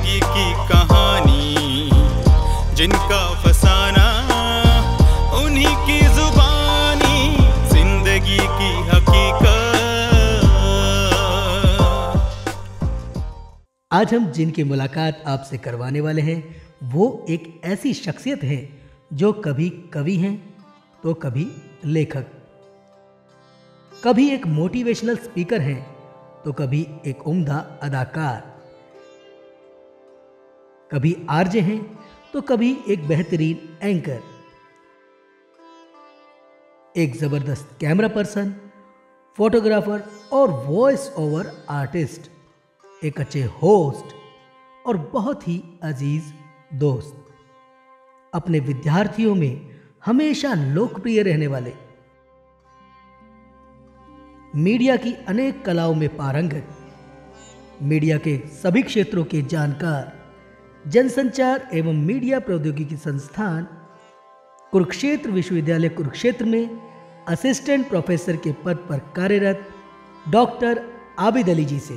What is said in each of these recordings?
जिंदगी की कहानी, जिनका फसाना उन्हीं की जुबानी, जिंदगी की हकीकत। आज हम जिनकी मुलाकात आपसे करवाने वाले हैं वो एक ऐसी शख्सियत है जो कभी कवि हैं तो कभी लेखक, कभी एक मोटिवेशनल स्पीकर हैं तो कभी एक उम्दा अदाकार, कभी आरजे हैं तो कभी एक बेहतरीन एंकर, एक जबरदस्त कैमरा पर्सन, फोटोग्राफर और वॉइस ओवर आर्टिस्ट, एक अच्छे होस्ट और बहुत ही अजीज दोस्त, अपने विद्यार्थियों में हमेशा लोकप्रिय रहने वाले, मीडिया की अनेक कलाओं में पारंगत, मीडिया के सभी क्षेत्रों के जानकार, जनसंचार एवं मीडिया प्रौद्योगिकी संस्थान कुरुक्षेत्र विश्वविद्यालय कुरुक्षेत्र में असिस्टेंट प्रोफेसर के पद पर कार्यरत डॉक्टर आबिद अली जी से।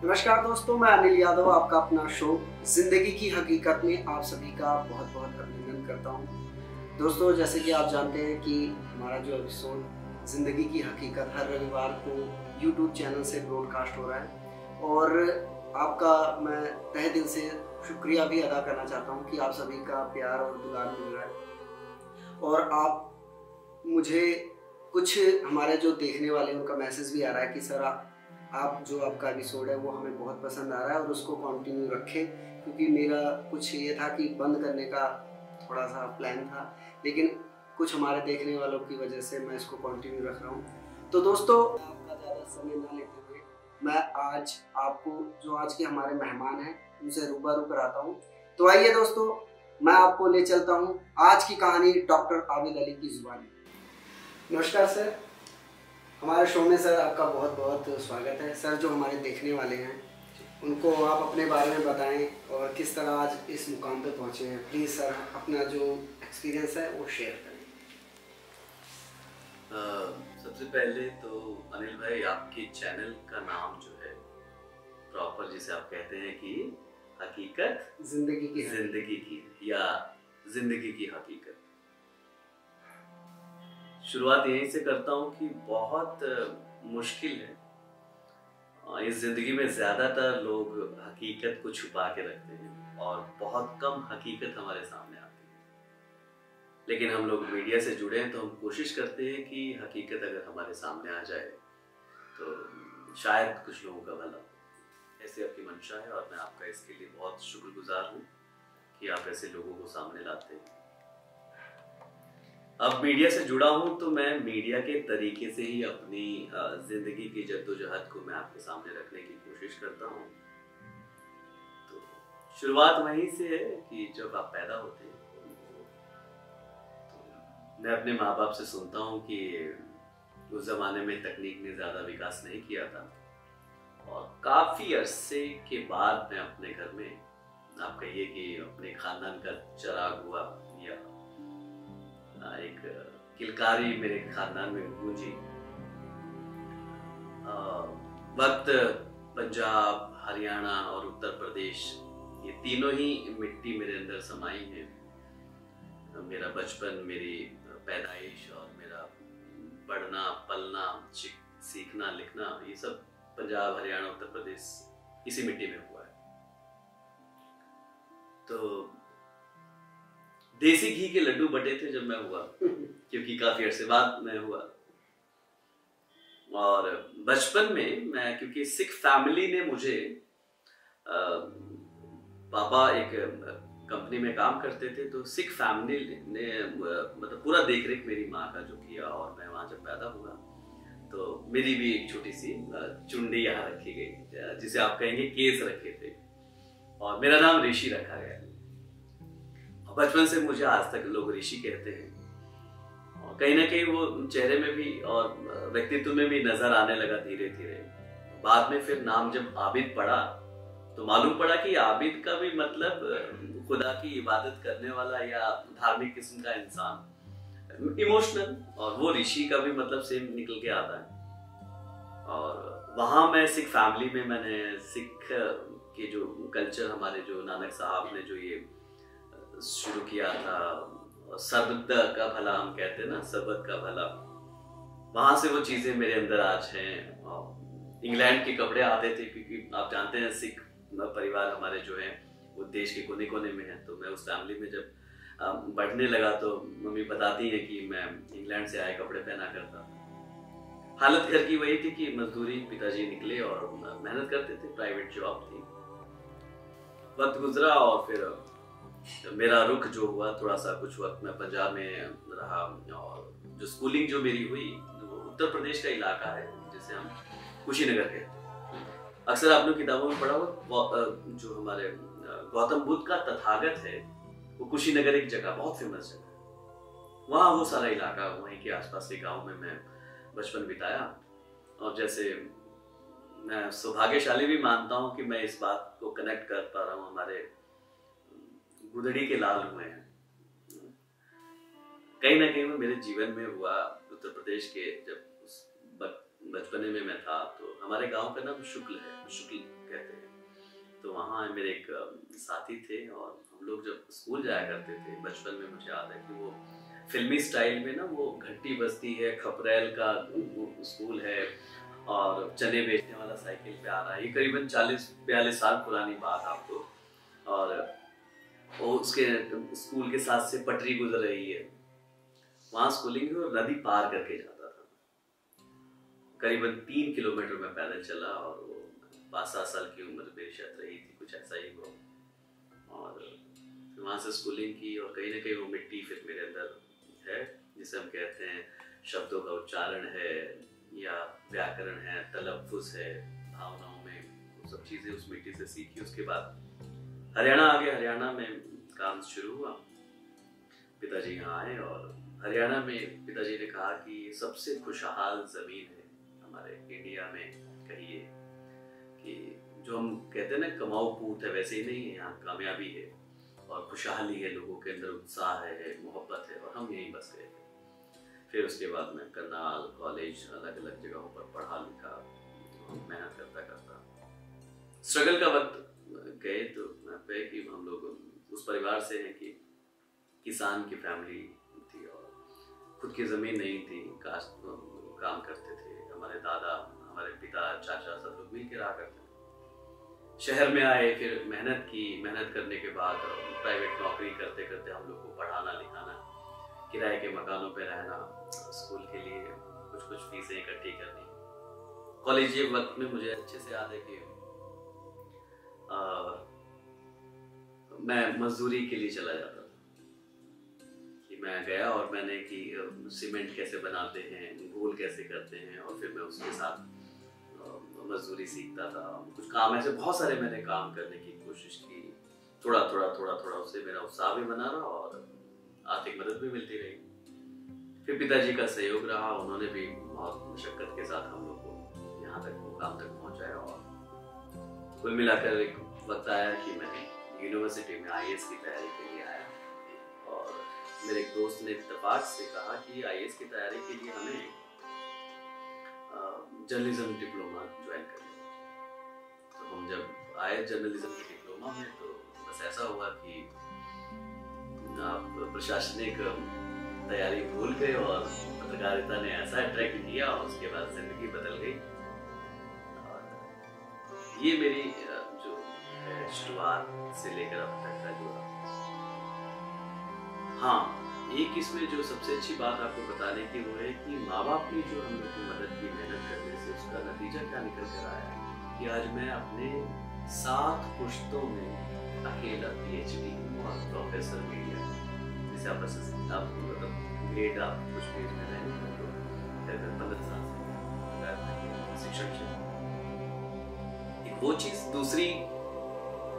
नमस्कार दोस्तों, मैं अनिल यादव आपका अपना शो जिंदगी की हकीकत में आप सभी का बहुत बहुत अभिनंदन करता हूं। दोस्तों, जैसे कि आप जानते हैं कि हमारा जो एपिसोड जिंदगी की हकीकत हर रविवार को यूट्यूब चैनल से ब्रॉडकास्ट हो रहा है और आपका मैं तहे दिल से शुक्रिया भी अदा करना चाहता हूं कि आप सभी का प्यार और दुलार मिल रहा है और आप मुझे कुछ हमारे जो देखने वाले उनका मैसेज भी आ रहा है कि सर आप जो आपका एपिसोड है वो हमें बहुत पसंद आ रहा है और उसको कंटिन्यू रखें, क्योंकि मेरा कुछ ये था कि बंद करने का थोड़ा सा प्लान था, लेकिन कुछ हमारे देखने वालों की वजह से मैं इसको कंटिन्यू रख रहा हूँ। तो दोस्तों, आपका ज़्यादा समय ना लेते हुए मैं आज आपको जो आज के हमारे मेहमान हैं उनसे रूबरू कराता हूँ। तो आइए दोस्तों, मैं आपको ले चलता हूँ आज की कहानी डॉक्टर आबिद अली की जुबानी। नमस्कार सर, हमारे शो में सर आपका बहुत बहुत स्वागत है। सर, जो हमारे देखने वाले हैं उनको आप अपने बारे में बताएं और किस तरह आज इस मुकाम पे पहुंचे हैं। प्लीज़ सर, अपना जो एक्सपीरियंस है वो शेयर करें। सबसे पहले तो अनिल भाई, आपके चैनल का नाम जो है प्रॉपर, जिसे आप कहते हैं कि हकीकत जिंदगी की या जिंदगी की हकीकत, शुरुआत यहीं से करता हूँ कि बहुत मुश्किल है इस जिंदगी में। ज्यादातर लोग हकीकत को छुपा के रखते हैं और बहुत कम हकीकत हमारे सामने आती है। लेकिन हम लोग मीडिया से जुड़े हैं तो हम कोशिश करते हैं कि हकीकत अगर हमारे सामने आ जाए तो शायद कुछ लोगों का भला। ऐसे आपकी मंशा है और मैं आपका इसके लिए बहुत शुक्रगुजार हूँ कि आप ऐसे लोगों को सामने लाते हैं। अब मीडिया से जुड़ा हूं तो मैं मीडिया के तरीके से ही अपनी जिंदगी की जद्दोजहद को मैं आपके सामने रखने की कोशिश करता हूं। तो शुरुआत वहीं से है कि जब आप पैदा होते हैं तो मैं अपने माँ बाप से सुनता हूं कि उस जमाने में तकनीक ने ज्यादा विकास नहीं किया था और काफी अरसे के बाद मैं अपने घर में, आप कहिए कि अपने खानदान का चिराग हुआ या एक किलकारी मेरे खानदान में गूंजी। वक्त पंजाब, हरियाणा और उत्तर प्रदेश, ये तीनों ही मिट्टी मेरे अंदर समाई है। मेरा बचपन, मेरी पैदाइश और मेरा पढ़ना, पलना, सीखना, लिखना, ये सब पंजाब, हरियाणा, उत्तर प्रदेश इसी मिट्टी में हुआ है। तो देसी घी के लड्डू बटे थे जब मैं हुआ, क्योंकि काफी अरसे बाद मैं हुआ। और बचपन में मैं, क्योंकि सिख फैमिली ने मुझे, पापा एक कंपनी में काम करते थे, तो सिख फैमिली ने मतलब पूरा देखरेख मेरी माँ का जो किया और मैं वहां जब पैदा हुआ तो मेरी भी एक छोटी सी चुंडी यहाँ रखी गई, जिसे आप कहेंगे केस रखे थे, और मेरा नाम ऋषि रखा गया। बचपन से मुझे आज तक लोग ऋषि कहते हैं और कहीं ना कहीं वो चेहरे में भी और व्यक्तित्व में भी नजर आने लगा धीरे धीरे। बाद में फिर नाम जब आबिद पड़ा तो मालूम पड़ा कि आबिद का भी मतलब खुदा की इबादत करने वाला या धार्मिक किस्म का इंसान। इमोशनल, और वो ऋषि का भी मतलब सेम निकल के आता है। और वहाँ मैं सिख फैमिली में मैंने सिख के जो कल्चर, हमारे जो नानक साहब ने जो ये शुरू किया था, सबद का भला हम कहते हैं ना, सबद का भला, वहां से वो चीजें मेरे अंदर आज हैं। इंग्लैंड के कपड़े आते थे, क्योंकि आप जानते हैं सिख परिवार हमारे जो है वो देश के कोने कोने में है। तो मैं उस फैमिली में जब बढ़ने लगा तो मम्मी बताती है कि मैं इंग्लैंड से आए कपड़े पहना करता। हालत घर की वही थी कि मजदूरी, पिताजी निकले और मेहनत करते थे, प्राइवेट जॉब थी। वक्त गुजरा और फिर मेरा रुख जो हुआ, थोड़ा सा कुछ वक्त मैं पंजाब में रहा, और जो स्कूलिंग जो मेरी हुई वो उत्तर प्रदेश का इलाका है जिसे हम कुशीनगर कहते हैं। अक्सर आपने किताबों में पढ़ा हुआ, जो हमारे गौतम बुद्ध का तथागत है वो कुशीनगर एक जगह, बहुत फेमस जगह है। वहाँ वो सारा इलाका, वहीं के आसपास के गांव में मैं बचपन बिताया। और जैसे मैं सौभाग्यशाली भी मानता हूँ कि मैं इस बात को कनेक्ट कर पा रहा हूँ, हमारे गुदड़ी के लाल हुए हैं। कहीं ना कहीं वो मेरे जीवन में हुआ। उत्तर प्रदेश के जब बचपने में मैं था तो हमारे गांव का नाम शुक्ल है, शुक्ल कहते हैं। तो वहाँ मेरे एक साथी थे और हम लोग जब स्कूल जाया करते थे बचपन में, मुझे याद है कि वो फिल्मी स्टाइल में ना, वो घंटी बजती है, खपरेल का स्कूल है और चने बेचने वाला साइकिल पे आ रहा है। ये करीबन 40-42 साल पुरानी बात आपको। और वो उसके स्कूल के साथ से पटरी गुजर रही है, वहाँ स्कूलिंग में नदी पार करके जाता था। करीबन 3 किलोमीटर में पैदल चला और वो 5-7 साल की उम्र मेरी शायद रही थी, कुछ ऐसा ही हुआ। और वहाँ से स्कूलिंग की और कहीं ना कहीं वो मिट्टी फिर मेरे अंदर है, जिसे हम कहते हैं शब्दों का उच्चारण है या व्याकरण है, तलफ्फुज़ है, भावनाओं में वो सब चीज़ें उस मिट्टी से सीखी। उसके बाद हरियाणा आ गया, हरियाणा में काम शुरू हुआ। पिताजी यहाँ आए और हरियाणा में पिताजी ने कहा कि सबसे खुशहाल ज़मीन है हमारे इंडिया में, कहिए कि जो हम कहते हैं ना कमाऊ पूत है, वैसे ही नहीं है, यहाँ कामयाबी है और खुशहाली है, लोगों के अंदर उत्साह है, मोहब्बत है, और हम यहीं बस गए थे। फिर उसके बाद मैं करनाल कॉलेज अलग अलग जगहों पर पढ़ा लिखा, मेहनत करता करता स्ट्रगल का वक्त गए। तो पे कि हम लोग उस परिवार से हैं कि किसान की फैमिली थी और खुद की ज़मीन नहीं थी, कास्ट काम करते थे। हमारे दादा, हमारे पिता, चाचा सब लोग मिल के रहा करते थे। शहर में आए, फिर मेहनत की, मेहनत करने के बाद प्राइवेट नौकरी करते करते हम लोग को पढ़ाना लिखाना, किराए के मकानों पे रहना, स्कूल के लिए कुछ कुछ फीसें इकट्ठी करनी। कॉलेज के वक्त में मुझे अच्छे से याद है कि मैं मजदूरी के लिए चला जाता था। कि मैं गया और मैंने कि सीमेंट कैसे बनाते हैं, घोल कैसे करते हैं, और फिर मैं उसके साथ मजदूरी सीखता था। कुछ काम ऐसे बहुत सारे मैंने काम करने की कोशिश की। थोड़ा थोड़ा उससे मेरा उत्साह भी बना रहा और आर्थिक मदद भी मिलती रही। फिर पिताजी का सहयोग रहा, उन्होंने भी बहुत मशक्कत के साथ हम लोग को यहाँ तक मुकाम तक पहुँचाया। और कुल मिलाकर एक वक्त आया कि मैं यूनिवर्सिटी में IAS की तैयारी के लिए आया और मेरे एक दोस्त ने इत्तेफाक से कहा कि IAS की तैयारी के लिए हमें जर्नलिज्म डिप्लोमा ज्वाइन करना। तो हम जब आए जर्नलिज्म के डिप्लोमा में तो बस ऐसा हुआ कि आप प्रशासनिक तैयारी भूल गए और पत्रकारिता ने ऐसा अट्रैक्ट किया और उसके बाद जिंदगी बदल गई। और ये मेरी जो है शुरुआत से लेकर अब तक का जो। हाँ, एक इसमें जो सबसे अच्छी बात आपको बताने की वो है कि माँ बाप ने जो हम लोग को मदद की, मेहनत करने से उसका नतीजा क्या निकल कर आया है कि आज मैं अपने 7 पुश्तों में अकेला PhD और प्रोफेसर मीडिया, जिसे आप मतलब ग्रेड आप कुछ पेज में रहेंगे तो 15 साल से शिक्षक। एक वो चीज, दूसरी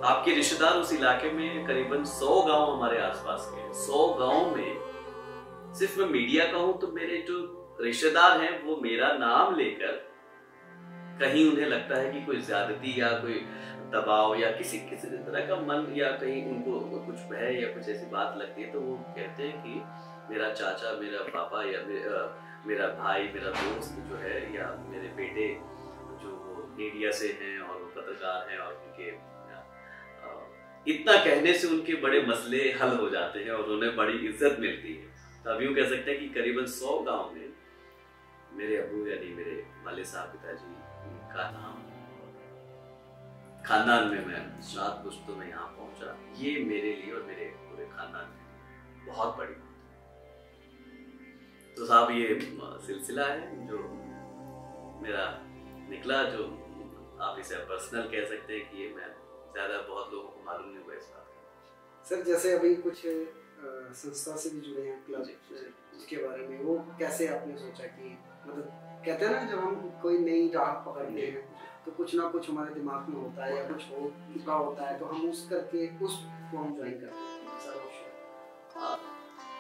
आपके रिश्तेदार उस इलाके में करीबन 100 गांव हमारे आसपास के, 100 गांव में सिर्फ मैं मीडिया का हूं तो मेरे जो रिश्तेदार हैं वो मेरा नाम लेकर, कहीं उन्हें लगता है कि कोई ज्यादती या कोई दबाव या किसी तरह का मन या कहीं उनको कुछ भय या कुछ ऐसी बात लगती है तो वो कहते हैं कि मेरा चाचा, मेरा पापा या मेरा भाई, मेरा दोस्त जो है, या मेरे बेटे जो मीडिया से हैं और वो पत्रकार हैं, और उनके इतना कहने से उनके बड़े मसले हल हो जाते हैं और उन्हें बड़ी इज्जत मिलती है। तो अब यूँ कह सकते हैं कि करीबन 100 गांव में मेरे अबू यानी मेरे वाले साहब पिताजी का नाम, खानदान में मैं 7 पुश्तों में यहाँ पहुंचा, ये मेरे लिए और मेरे पूरे खानदान के लिए बहुत बड़ी बात है। तो साहब ये सिलसिला है जो मेरा निकला, जो आप इसे पर्सनल कह सकते हैं कि ये मैं ज्यादा बहुत लोगों को मालूम नहीं हुआ इस बात का। सर जैसे अभी कुछ संस्था से भी जुड़े हैं, क्लब, उसके बारे में वो कैसे आपने सोचा कि मतलब कहते हैं ना जब हम कोई नई राह पकड़ते हैं तो कुछ ना कुछ हमारे दिमाग में होता है या कुछ हो चुका होता है तो हम उस करके उसको हम ज्वाइन करते हैं सर।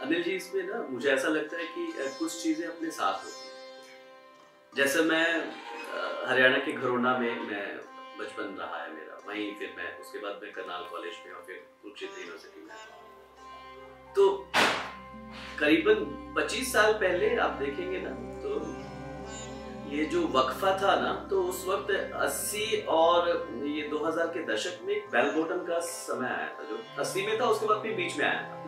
अनिल जी, इसमें ना मुझे ऐसा लगता है कि कुछ चीजें अपने साथ होती हैं। जैसे मैं हरियाणा के घरोना में मैं बचपन रहा है मेरा, वहीं फिर मैं उसके बाद मैं करनाल कॉलेज में और फिर कुरुक्षेत्र यूनिवर्सिटी में, तो करीबन 25 साल पहले आप देखेंगे ना तो ये जो वक्फा था ना, तो उस वक्त 80 और ये 2000 के दशक में बेल बॉटम का समय आया था, जो 80 में था, उसके बाद फिर बीच में आया था।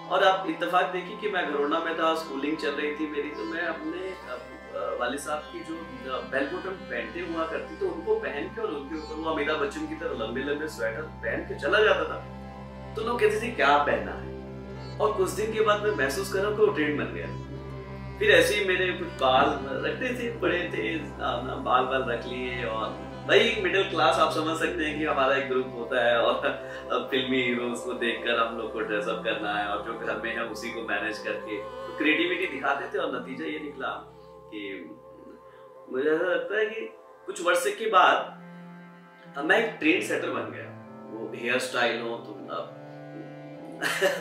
और आप इत्तेफाक देखिए कि मैं घरोना में था, स्कूलिंग चल रही थी मेरी, तो मैं अपने वाले साहब की जो बेल बॉटम पैंटें हुआ करती तो उनको पहन के और उनके ऊपर वो अमिताभ बच्चन की तरह लंबे लंबे स्वेटर पहन के चला जाता था। तो लोग कहते थे क्या पहना है, और कुछ दिन के बाद मैं महसूस कर रहा हूँ कि वो ट्रेंड बन गया। फिर ऐसे ही मेरे कुछ बाल रखते थे, बड़े थे, बाल रख लिए, और भाई मिडिल क्लास आप समझ सकते हैं कि हमारा एक ग्रुप होता है और फिल्मी हीरोज को देखकर हम लोग को ड्रेसअप करना है और जो घर में है उसी को मैनेज करके तो क्रिएटिविटी दिखाते थे। और नतीजा ये निकला कि मुझे ऐसा लगता है कि कुछ वर्ष के बाद मैं एक ट्रेंड सेटर बन गया। वो हेयर स्टाइल हो तो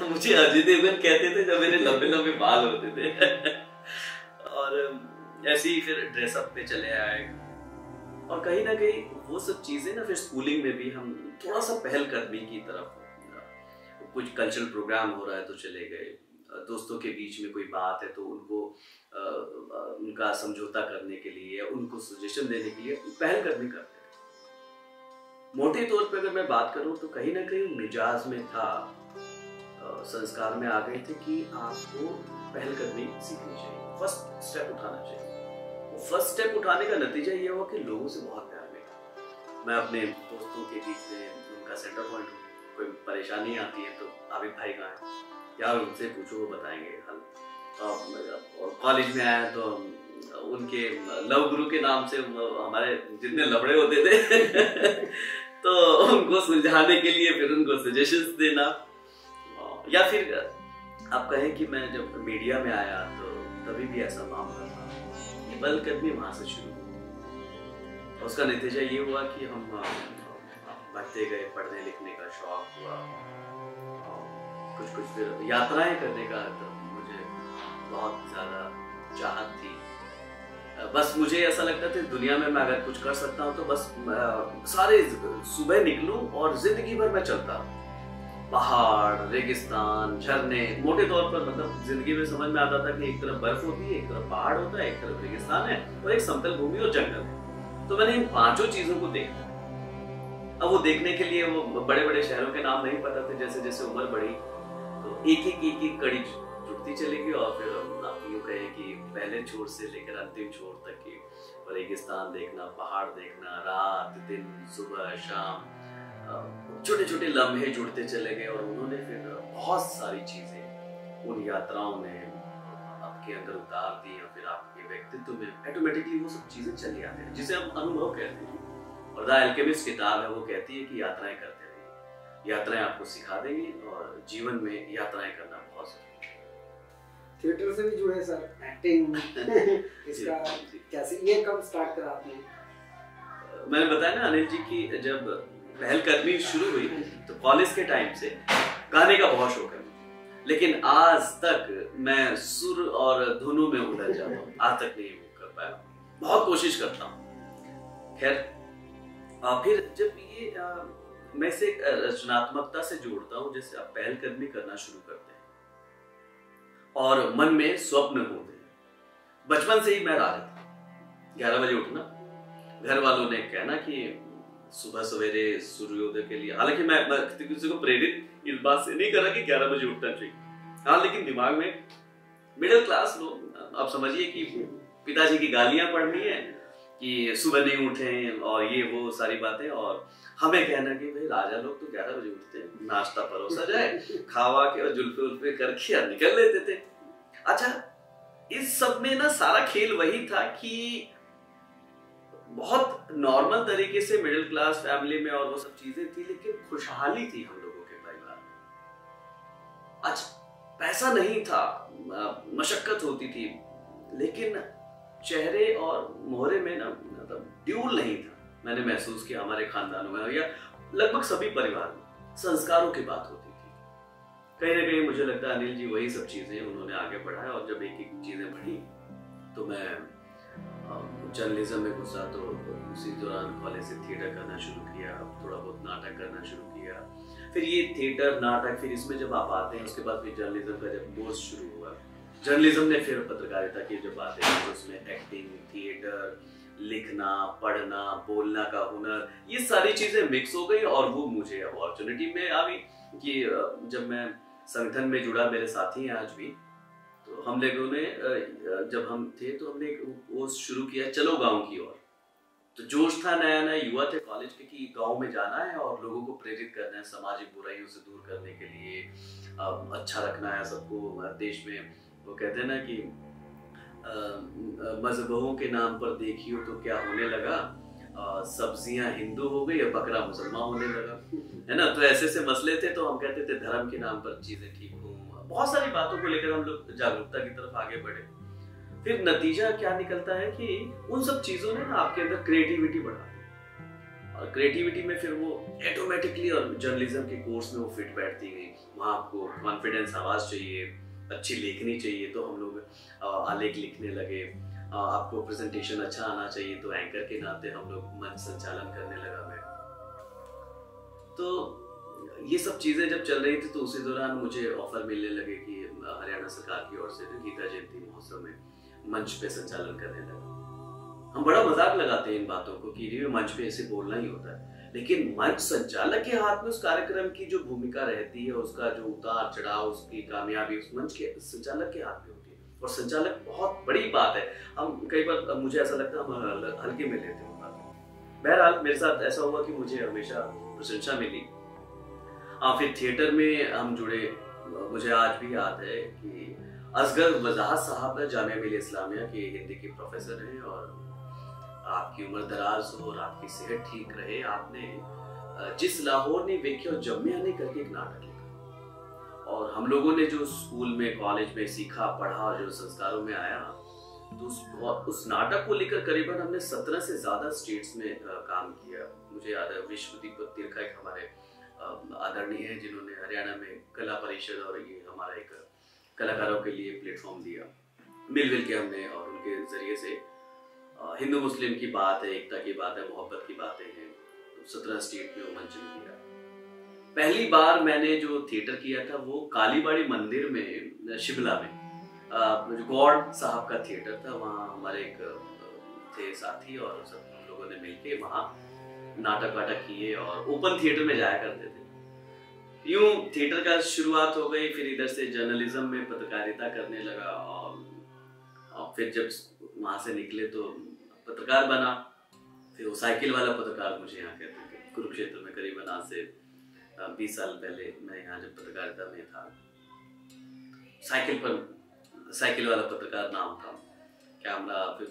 मुझे अजय देवगन कहते थे जब मेरे लंबे लंबे बाल होते थे और ऐसे ही फिर ड्रेसअप पे चले आए। और कहीं ना कहीं वो सब चीजें ना फिर स्कूलिंग में भी हम थोड़ा सा पहलकदमी की तरफ, कुछ कल्चरल प्रोग्राम हो रहा है तो चले गए, दोस्तों के बीच में कोई बात है तो उनको उनका समझौता करने के लिए, उनको सजेशन देने के लिए पहलकदमी करते हैं। मोटे तौर पे अगर मैं बात करूं तो कहीं ना कहीं मिजाज में था, संस्कार में आ गए थे कि आपको पहलकदमी सीखनी चाहिए, फर्स्ट स्टेप उठाना चाहिए। फर्स्ट स्टेप उठाने का नतीजा ये हुआ कि लोगों से बहुत प्यार मिला। मैं अपने दोस्तों के बीच में उनका सेंटर पॉइंट हूँ, कोई परेशानी आती है तो आबिद भाई कहाँ है यार, उनसे पूछो वो बताएंगे हल। और कॉलेज में आया तो उनके लव गुरु के नाम से हमारे जितने लफड़े होते थे तो उनको सुलझाने के लिए फिर उनको सजेशंस देना। या फिर आप कहें कि मैं जब मीडिया में आया तो तभी भी ऐसा मामला था, ये पहलकदमी वहां से शुरू हुई। उसका नतीजा ये हुआ कि हम बढ़ते गए, पढ़ने लिखने का शौक हुआ, कुछ कुछ फिर यात्राएं करने का तो मुझे बहुत ज्यादा चाहत थी। बस मुझे ऐसा लगता था दुनिया में मैं अगर कुछ कर सकता हूँ तो बस सारे सुबह निकलूं और जिंदगी भर मैं चलता, पहाड़, रेगिस्तान, झरने, मोटे तौर पर मतलब जिंदगी में समझ में आता था कि एक तरफ बर्फ होती है, एक तरफ पहाड़ होता है, एक तरफ रेगिस्तान है और एक समतल भूमि और जंगल है। तो मैंने इन पांचों चीजों को देखा। अब वो देखने के लिए वो बड़े बड़े शहरों के नाम नहीं पता थे, जैसे जैसे उम्र बढ़ी तो एक एक कड़ी जुड़ती चलेगी और फिर आप यूँ कहें कि पहले छोर से लेकर अंतिम छोर तक की रेगिस्तान देखना, पहाड़ देखना, रात दिन सुबह शाम छोटे छोटे लम्हे जुड़ते चले गए। और उन्होंने फिर बहुत सारी चीजें उन यात्राओं में आपके अंदर उतार दी और फिर आपके व्यक्तित्व में ऑटोमेटिकली वो सब चीजें चली आती हैं, जिसे हम अनुभव कहते हैं। और द अल्केमिस्ट किताब है, वो कहती है कि यात्राएं करते रहिए, यात्राएं आपको सिखा देंगी और जीवन में यात्राएं करना बहुत जरूरी है। थिएटर से भी जुड़े सर, एक्टिंग इसका कैसे, ये कब स्टार्ट करा आपने? मैंने बताया ना अनिल जी की जब पहलकदमी शुरू हुई तो कॉलेज के टाइम से गाने का बहुत शौक है, लेकिन आज तक मैं सुर और धुनों में उलझ जाता हूँ, आज तक नहीं कर पाया, बहुत कोशिश करता हूँ। खैर फिर जब ये मैं इसे रचनात्मकता से जोड़ता हूँ, जैसे आप पहलकदमी करना शुरू करते हैं और मन में स्वप्न होते हैं। बचपन से ही मैं राजा था। 11 बजे उठना, घर वालों ने कहना कि सुबह सवेरे सूर्योदय के लिए, हालांकि मैं किसी को प्रेरित इस बात से नहीं कर रहा कि 11 बजे उठना चाहिए, हाँ, लेकिन दिमाग में मिडिल क्लास लोग, आप समझिए कि पिताजी की गालियां पढ़नी है कि सुबह नहीं उठे और ये वो सारी बातें, और हमें कहना कि भाई राजा लोग तो 11 बजे उठते हैं, नाश्ता परोसा जाए, खावा के और जुल्फे उल्फे करके और निकल लेते थे। अच्छा, इस सब में ना सारा खेल वही था कि बहुत नॉर्मल तरीके से मिडिल क्लास फैमिली में और वो सब चीजें थी, लेकिन खुशहाली थी हम लोगों के परिवार में। अच्छा, पैसा नहीं था, मशक्कत होती थी, लेकिन चेहरे और मोहरे में ना मतलब ड्यूल नहीं था। मैंने महसूस किया हमारे खानदानों में या लगभग सभी परिवार में संस्कारों की बात होती थी। कहीं ना कहीं मुझे लगता है अनिल जी वही सब चीजें उन्होंने आगे बढ़ाया, और जब एक एक चीजें बढ़ी तो मैं जर्नलिज्म में घुसा, तो उसी दौरान कॉलेज से थिएटर करना शुरू किया, थोड़ा बहुत नाटक करना शुरू किया। फिर ये थिएटर नाटक, फिर इसमें जब आप आते हैं उसके बाद फिर जर्नलिज्म का जब कोर्स शुरू हुआ, जर्नलिज्म ने फिर पत्रकारिता की जब बातें की, उसमें एक्टिंग, थिएटर, लिखना, पढ़ना, बोलना का हुनर, ये सारी चीजें मिक्स हो गई, और वो मुझे अपॉर्चुनिटी में आ गई कि जब मैं संगठन में जुड़ा, मेरे साथी हैं आज भी, तो हम लोगों ने जब हम थे तो हमने वो शुरू किया चलो गांव की ओर। तो जोश था, नया नया युवा थे कॉलेज के कि गांव में जाना है और लोगों को प्रेरित करना है, सामाजिक बुराइयों से दूर करने के लिए, अच्छा रखना है सबको देश में। वो कहते हैं ना कि मजहबों के नाम पर देखियो तो क्या होने लगा, सब्जियां हिंदू हो गई और बकरा मुसलमान होने लगा, है ना। तो ऐसे ऐसे मसले थे, तो हम कहते थे धर्म के नाम पर चीजें ठीक हो। बहुत सारी बातों को लेकर हम लोग जागरूकता की तरफ आगे बढ़े। फिर नतीजा क्या निकलता है कि उन सब चीजों ने ना आपके अंदर क्रिएटिविटी बढ़ा दी, और क्रिएटिविटी में फिर वो ऑटोमेटिकली और जर्नलिज्म के कोर्स में वो फिट बैठती गई। वहाँ आपको कॉन्फिडेंस, आवाज चाहिए, अच्छी लेखनी चाहिए, तो हम लोग आलेख लिखने लगे। आपको प्रेजेंटेशन अच्छा आना चाहिए, तो एंकर के नाते हम लोग मंच संचालन करने लगा मैं। तो ये सब चीजें जब चल रही थी, तो उसी दौरान मुझे ऑफर मिलने लगे कि हरियाणा सरकार की ओर से गीता जयंती महोत्सव में मंच पे संचालन करने लगा। हम बड़ा मजाक लगाते हैं इन बातों को कि मंच पे ऐसे बोलना ही होता है, लेकिन मंच संचालक के हाथ में उस कार्यक्रम की जो भूमिका रहती है, उसका जो उतार चढ़ाव, उसकी कामयाबी उस मंच के संचालक के हाथ में होती है। और संचालक बहुत बड़ी बात है, हम कई बार मुझे ऐसा लगता है हम हल्के में लेते हैं बात। बहरहाल मेरे साथ ऐसा हुआ कि मुझे हमेशा प्रशंसा मिली। फिर थिएटर में हम जुड़े। मुझे आज भी याद है कि असगर वजाहत साहब जामिया मिलिया इस्लामिया के हिंदी के प्रोफेसर हैं, और आपकी उम्र दराज हो और आपकी सेहत ठीक रहे। आपने जिस लाहौर ने वेख्या जम्मिया ने करके एक नाटक लिखा, और हम लोगों ने जो स्कूल में कॉलेज में सीखा पढ़ा, जो संस्कारों में आया, तो उस नाटक को लेकर करीबन हमने 17 से ज्यादा स्टेट्स में काम किया। मुझे याद है विश्वदीप तिरखा एक हमारे आदरणीय है, जिन्होंने हरियाणा में कला परिषद और ये हमारा एक कलाकारों के लिए प्लेटफॉर्म दिया। मिल के हमने, और उनके जरिए से हिंदू मुस्लिम की बात है, एकता की बात है, मोहब्बत की बातें हैं, 17 स्टेट में वो मंच किया। पहली बार मैंने जो थिएटर किया था वो कालीबाड़ी मंदिर में, शिमला में, गॉड साहब का थिएटर था। वहाँ हमारे एक थे साथी, और सब हम लोगों ने मिलके वहाँ नाटक वाटक किए और ओपन थिएटर में जाया करते थे। यूं थिएटर का शुरुआत हो गई। फिर इधर से जर्नलिज्म में पत्रकारिता करने लगा, और फिर जब वहां से निकले तो पत्रकार बना। फिर वो साइकिल वाला पत्रकार मुझे यहाँ कहते थे, कुरुक्षेत्र में करीबन आज से 20 साल पहले मैं यहाँ जब पत्रकारिता में था, साइकिल वाला पत्रकार नाम था। कैमरा, फिर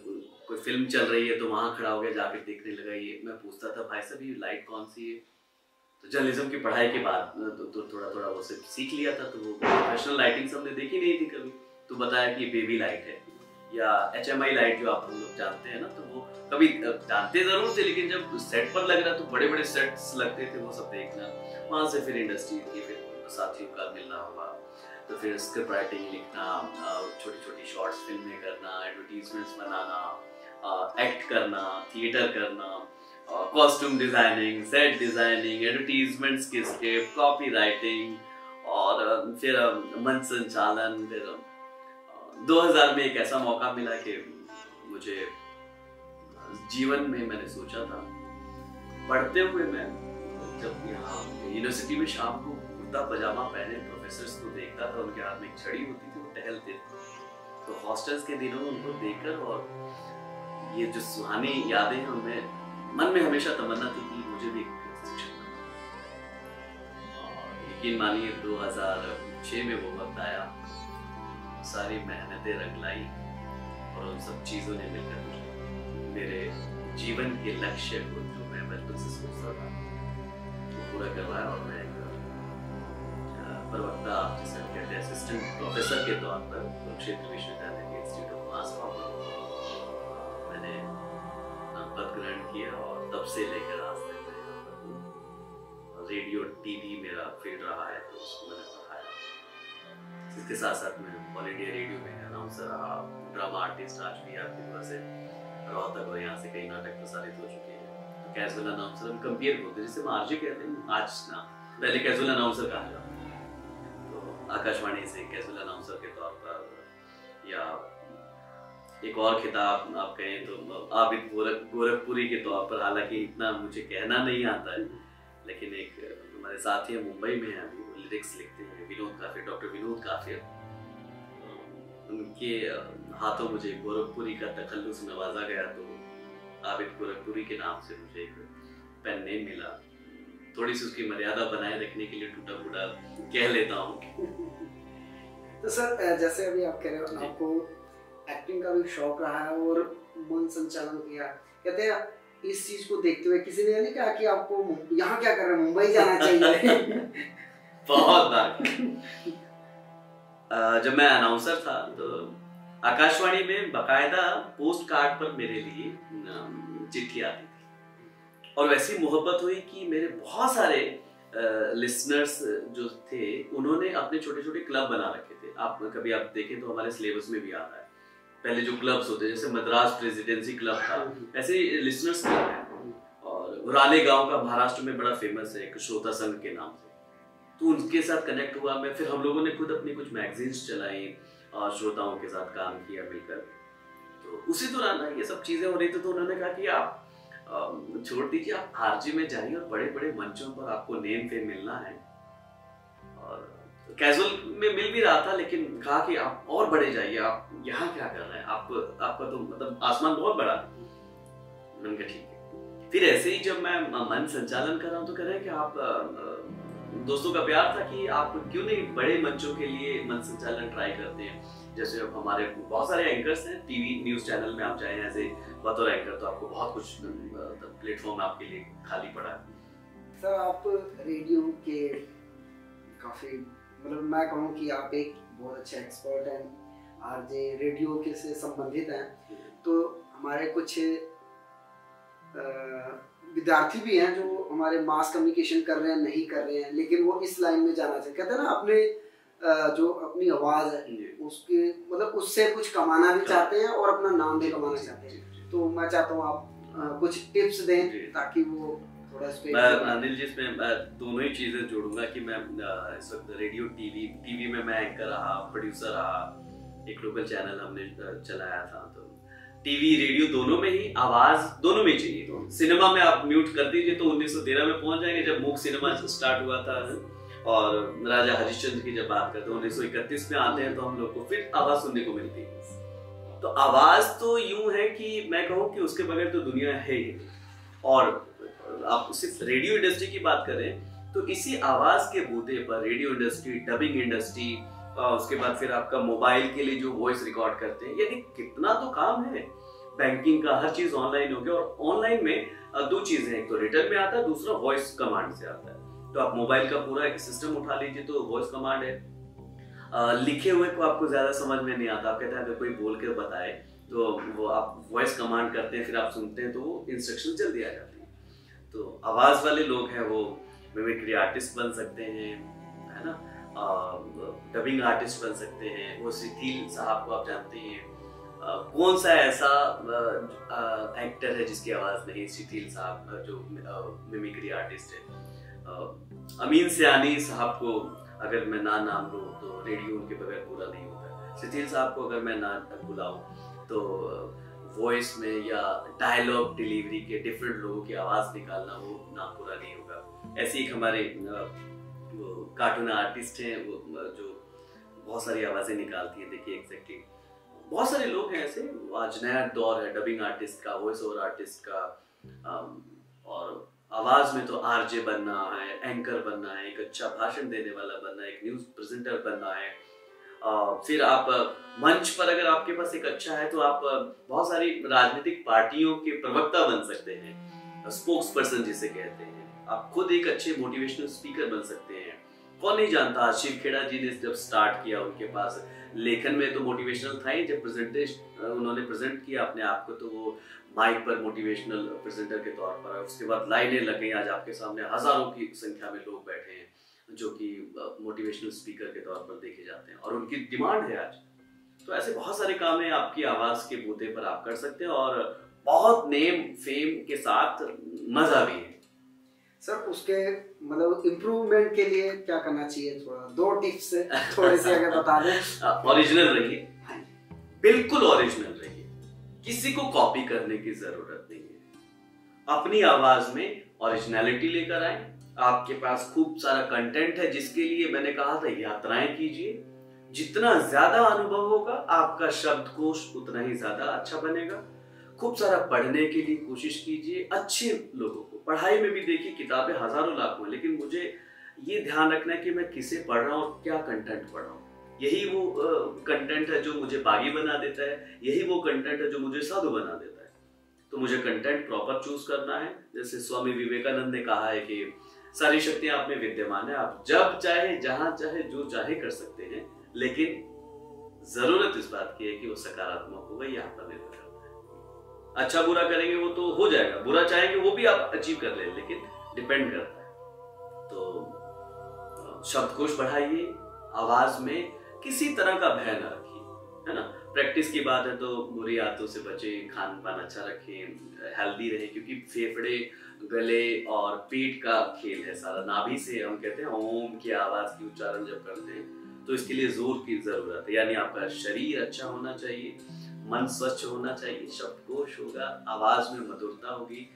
कोई फिल्म चल रही है तो वहां खड़ा हो गया, जाकर देखने लगा। ये मैं पूछता था, भाई साहब ये लाइट कौन सी है? तो जर्नलिज्म की पढ़ाई के बाद तो थोड़ा वो सब सीख लिया था, तो वो प्रोफेशनल लाइटिंग हमने देखी नहीं थी कभी। तो बताया कि बेबी लाइट है या HMI लाइट जो आप लोग जानते हैं ना, तो वो कभी जानते जरूर थे, लेकिन जब सेट पर लग रहा तो बड़े बड़े सेट्स लगते थे, वो सब देखना। वहां से फिर इंडस्ट्री की फिर साथियों का मिलना हुआ, तो फिर स्क्रिप्ट राइटिंग लिखना, छोटी छोटी शॉर्ट्स फिल्में करना, एडवर्टीजमेंट्स बनाना, एक्ट करना, थिएटर करना, costume designing, set designing, advertisements की स्क्रिप्ट, कॉपी राइटिंग, और फिर मंच संचालन, फिर 2000 में एक ऐसा मौका मिला कि मुझे जीवन में मैंने सोचा था, पढ़ते हुए मैं जब यहाँ यूनिवर्सिटी में शाम को कुर्ता पजामा पहने प्रोफेसर्स को देखता था, उनके हाथ में एक छड़ी होती थी, वो टहलते थे, तो हॉस्टल्स के दिनों में उनको देखकर और ये जो सुहानी यादें हैं उनमें मन में हमेशा तमन्ना थी कि मुझे भी शिक्षक बनना। और यकीन मानिए 2006 में वो वक्त आया, सारी मेहनतें रंग लाई और उन सब चीज़ों ने मिलकर मुझे मेरे जीवन के लक्ष्य को जो मैं बचपन से सोचता था वो पूरा करवाया। और मैं एक प्रवक्ता, जिसे हम कहते हैं असिस्टेंट प्रोफेसर के तौर पर कुरुक्षेत्र विश्वविद्यालय के इंस्टीट्यूट ऑफ मास कॉम मैंने पद ग्रहण किया और तब से लेकर आज तक मैं यहाँ पर हूँ। रेडियो टीवी मेरा फील्ड रहा है, तो उसको मैंने पढ़ाया। इसके साथ साथ मैं ऑल इंडिया रेडियो में अनाउंसर रहा, ड्रामा आर्टिस्ट, आज भी आपकी वजह से रोहतक और यहाँ से कई नाटक प्रसारित हो चुके हैं। तो कैजुअल अनाउंसर हम कंपेयर करते हैं, जिसे हम आरजे कहते हैं, आज ना पहले कैजुअल अनाउंसर कहा जाता है। तो आकाशवाणी से कैजुअल अनाउंसर के तौर पर, या एक और खिताब आप कहें तो आबिद गोरखपुरी के तौर पर, हालांकि इतना मुझे कहना नहीं आता है, लेकिन एक हमारे साथी हैं मुंबई में हैं, अभी वो लिरिक्स लिखते हैं, विनोद काफिर, डॉक्टर विनोद काफिर, उनके हाथों मुझे गोरखपुरी का तखल्लुस नवाजा गया, तो आबिद गोरखपुरी के नाम से मुझे एक पेन नेम मिला। थोड़ी सी उसकी मर्यादा बनाए रखने के लिए टूटा फूटा कह लेता हूँ। तो सर, जैसे अभी आप कह रहे हो आपको एक्टिंग का भी शौक रहा है और मन संचालन किया, कहते हैं इस चीज को देखते हुए किसी ने नहीं कहा कि आपको यहाँ क्या कर रहे हैं, मुंबई जाना चाहिए? बहुत बार जब मैं अनाउंसर था तो आकाशवाणी में बकायदा पोस्ट कार्ड पर मेरे लिए चिट्ठी आती थी, और वैसी मोहब्बत हुई कि मेरे बहुत सारे लिसनर्स जो थे उन्होंने अपने छोटे छोटे क्लब बना रखे थे। आप कभी आप देखें तो हमारे सिलेबस में भी आता है, पहले जो क्लब्स होते जैसे मद्रास प्रेसिडेंसी क्लब था, ऐसे लिसनर्स क्लब है। और रालेगांव का महाराष्ट्र में बड़ा फेमस है एक श्रोता संघ के नाम से, तो उनके साथ कनेक्ट हुआ मैं। फिर हम लोगों ने खुद अपनी कुछ मैगजीन्स चलाई और श्रोताओं के साथ काम किया मिलकर। तो उसी दौरान ये सब चीजें हो रही थी, तो उन्होंने कहा कि आप छोड़ दीजिए, आप आरजे में जाइए और बड़े बड़े मंचों पर आपको नेम फेम मिलना है। और कैजुअल में मिल भी रहा था, लेकिन कहा कि आप और बड़े जाइए, आप यहाँ क्या कर रहे हैं, आपका तो मतलब आसमान बहुत बड़ा है। मैंने कहा ठीक है। फिर ऐसे ही जब मैं मन संचालन कर रहा हूँ तो कह रहे हैं कि आप, दोस्तों का प्यार था कि आप क्यों नहीं बड़े मंचों के लिए मन संचालन ट्राई करते हैं। जैसे अब हमारे बहुत सारे एंकर्स हैं, टीवी न्यूज चैनल में आप जाए ऐसे बतौर एंकर, तो आपको बहुत कुछ प्लेटफॉर्म आपके लिए खाली पड़ा है। सर, आप रेडियो के काफी, मतलब मैं कहूँ कि आप एक बहुत अच्छे एक्सपर्ट हैं, आरजे रेडियो के से संबंधित हैं। तो हमारे कुछ विद्यार्थी भी हैं जो हमारे मास कम्युनिकेशन कर रहे हैं, नहीं कर रहे हैं, लेकिन वो इस लाइन में जाना चाहते हैं। कहते हैं ना, अपने जो अपनी आवाज है उसके मतलब उससे कुछ कमाना भी चाहते हैं और अपना नाम भी कमाना चाहते हैं। तो मैं चाहता हूँ आप कुछ टिप्स दें ताकि वो थोड़ा इस पे। मैं अनिल जी, इसमें दोनों ही चीजें जोड़ूंगा कि मैं इस वक्त रेडियो टीवी में मैं एंकर रहा, प्रोड्यूसर रहा, एक लोकल चैनल हमने चलाया था। तो टीवी रेडियो दोनों में ही आवाज दोनों में चाहिए। सिनेमा में आप म्यूट कर दीजिए तो 1913 में पहुंच जाएंगे, जब मूक सिनेमा स्टार्ट हुआ था। और राजा हरिश्चंद्र की जब बात करते हैं 1931 में आते हैं, तो हम लोग को फिर आवाज सुनने को मिलती है। तो आवाज तो यूं है कि मैं कहूँ कि उसके बगैर तो दुनिया है ही। और आप सिर्फ रेडियो इंडस्ट्री की बात करें तो इसी आवाज के बूते पर रेडियो इंडस्ट्री, डबिंग इंडस्ट्री, उसके बाद फिर आपका मोबाइल के लिए जो वॉइस रिकॉर्ड करते हैं, यानी कितना तो काम है। बैंकिंग का हर चीज ऑनलाइन हो गया, और ऑनलाइन में दो चीजें, एक तो रिटर्न में आता है, दूसरा वॉइस कमांड से आता है। तो आप मोबाइल का पूरा एक सिस्टम उठा लीजिए तो वॉइस कमांड है। लिखे हुए को आपको ज्यादा समझ में नहीं आता, आप कहते हैं अगर कोई बोल कर बताए तो वो आप वॉइस कमांड करते हैं, फिर आप सुनते हैं तो वो इंस्ट्रक्शन जल्दी आ जाती है। तो आवाज वाले लोग हैं वो मिमिक्री आर्टिस्ट बन सकते हैं, है ना, डबिंग आर्टिस्ट बन सकते हैं। वो शिथिल साहब को आप जानते हैं, कौन सा ऐसा एक्टर है जिसकी आवाज नहीं, शिथिल साहब जो मिमिक्री आर्टिस्ट है। अमीन सियानी साहब को अगर मैं नाम लूं तो रेडियो उनके बगैर पूरा नहीं होता। शिथिल साहब को अगर मैं ना बुलाऊं तो वॉइस में या डायलॉग डिलीवरी के डिफरेंट लोगों की आवाज निकालना वो ना पूरा नहीं होगा। ऐसे ही हमारे कार्टून आर्टिस्ट हैं वो जो बहुत सारी आवाजें निकालती हैं। देखिए एग्जैक्टली बहुत सारे लोग हैं ऐसे, आज नया दौर है डबिंग आर्टिस्ट का, वॉइस ओवर आर्टिस्ट का, और आवाज में तो आरजे बनना है, एंकर बनना है, एक अच्छा भाषण देने वाला बनना है, एक न्यूज प्रेजेंटर बनना है। फिर आप मंच पर अगर आपके पास एक अच्छा है तो आप बहुत सारी राजनीतिक पार्टियों के प्रवक्ता बन सकते हैं, स्पोक्स पर्सन जिसे कहते हैं। आप खुद एक अच्छे मोटिवेशनल स्पीकर बन सकते हैं। कौन नहीं जानता, शिव खेड़ा जी ने जब स्टार्ट किया उनके पास लेखन में तो मोटिवेशनल था ही, जब प्रेजेंटेशन उन्होंने प्रेजेंट किया अपने आप को तो वो माइक पर मोटिवेशनल प्रेजेंटर के तौर पर, उसके बाद लाइनें लग गई। आज आपके सामने हजारों की संख्या में लोग बैठे हैं जो कि मोटिवेशनल स्पीकर के तौर पर देखे जाते हैं और उनकी डिमांड है आज। तो ऐसे बहुत सारे काम है आपकी आवाज के बूते पर आप कर सकते हैं और बहुत नेम फेम के साथ मजा भी है। सर उसके मतलब इम्प्रूवमेंट के लिए क्या करना चाहिए, थोड़ा 2 टिप्स थोड़े से अगर बता दें। ओरिजिनल रहिए, बिल्कुल ओरिजिनल रहिए, किसी को कॉपी करने की जरूरत नहीं है। अपनी आवाज में ओरिजिनलिटी लेकर आए। आपके पास खूब सारा कंटेंट है जिसके लिए मैंने कहा था यात्राएं कीजिए। जितना ज्यादा अनुभव होगा आपका शब्दकोश उतना ही ज्यादा अच्छा बनेगा। खूब सारा पढ़ने के लिए कोशिश कीजिए, अच्छे लोगों को। पढ़ाई में भी देखिए किताबें हजारों लाखों, लेकिन मुझे ये ध्यान रखना है कि मैं किसे पढ़ रहा हूँ और क्या कंटेंट पढ़ रहा हूँ। यही वो कंटेंट है जो मुझे बागी बना देता है, यही वो कंटेंट है जो मुझे साधु बना देता है। तो मुझे कंटेंट प्रॉपर चूज करना है। जैसे स्वामी विवेकानंद ने कहा है कि सारी शक्तियां आप में विद्यमान है, आप जब चाहे जहां चाहे जो चाहे कर सकते हैं, लेकिन जरूरत इस बात की है कि वो सकारात्मक होगा, ये आप पर निर्भर करता है। अच्छा बुरा करेंगे वो तो हो जाएगा, बुरा चाहेंगे वो भी आप अचीव कर ले, लेकिन डिपेंड करता है। तो शब्दकोश बढ़ाइए, आवाज में किसी तरह का भय न रखिए, है ना। प्रैक्टिस की बात है तो बुरी आदतों से बचें, खान पान अच्छा रखें, हेल्दी रहें, क्योंकि फेफड़े, गले और पेट का खेल है सारा। नाभि से हम कहते हैं ओम की आवाज की उच्चारण जब करते हैं तो इसके लिए जोर की जरूरत है। यानी आपका शरीर अच्छा होना चाहिए, मन स्वच्छ होना चाहिए, शब्दकोश होगा, आवाज में मधुरता होगी।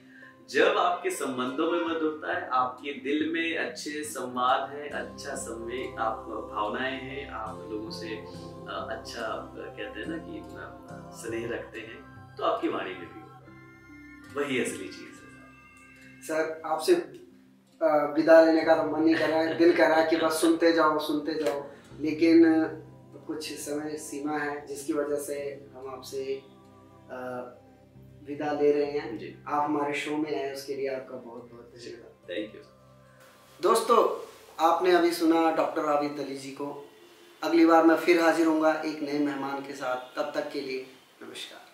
जब आपके संबंधों में मधुरता है, आपके दिल में अच्छे संवाद है, अच्छा संवेग, आप भावनाएं हैं, आप लोगों से अच्छा कहते हैं ना कि स्नेह रखते हैं, तो आपकी वाणी में भी होगा। वही असली चीज है। सर आपसे विदा लेने का तो मन नहीं कर रहा है, दिल कर रहा है कि बस सुनते जाओ, लेकिन कुछ समय सीमा है जिसकी वजह से हम आपसे विदा ले रहे हैं जी। आप हमारे शो में आए उसके लिए आपका बहुत बहुत धन्यवाद। Thank you. दोस्तों आपने अभी सुना डॉक्टर आबिद अली जी को। अगली बार मैं फिर हाजिर होऊंगा एक नए मेहमान के साथ। तब तक के लिए नमस्कार।